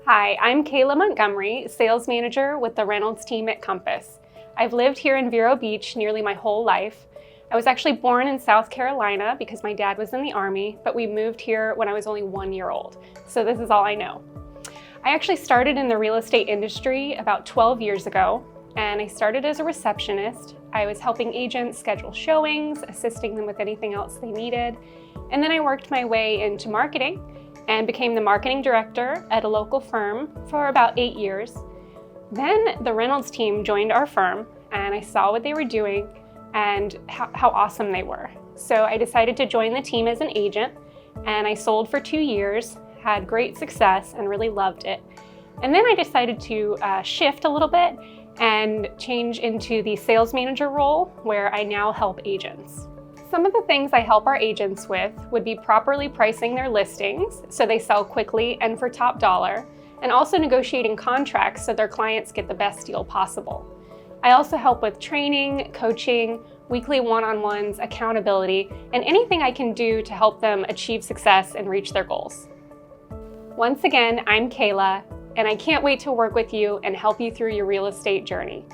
Hi, I'm Kayla Montgomery, sales manager with the Reynolds Team at Compass. I've lived here in Vero Beach nearly my whole life. I was actually born in South Carolina because my dad was in the Army, but we moved here when I was only 1 year old, so this is all I know. I actually started in the real estate industry about 12 years ago, and I started as a receptionist. I was helping agents schedule showings, assisting them with anything else they needed, and then I worked my way into marketing and became the marketing director at a local firm for about 8 years. Then the Reynolds team joined our firm, and I saw what they were doing and how awesome they were. So I decided to join the team as an agent, and I sold for 2 years, had great success, and really loved it. And then I decided to shift a little bit and change into the sales manager role, where I now help agents. Some of the things I help our agents with would be properly pricing their listings so they sell quickly and for top dollar, and also negotiating contracts so their clients get the best deal possible. I also help with training, coaching, weekly one-on-ones, accountability, and anything I can do to help them achieve success and reach their goals. Once again, I'm Kayla, and I can't wait to work with you and help you through your real estate journey.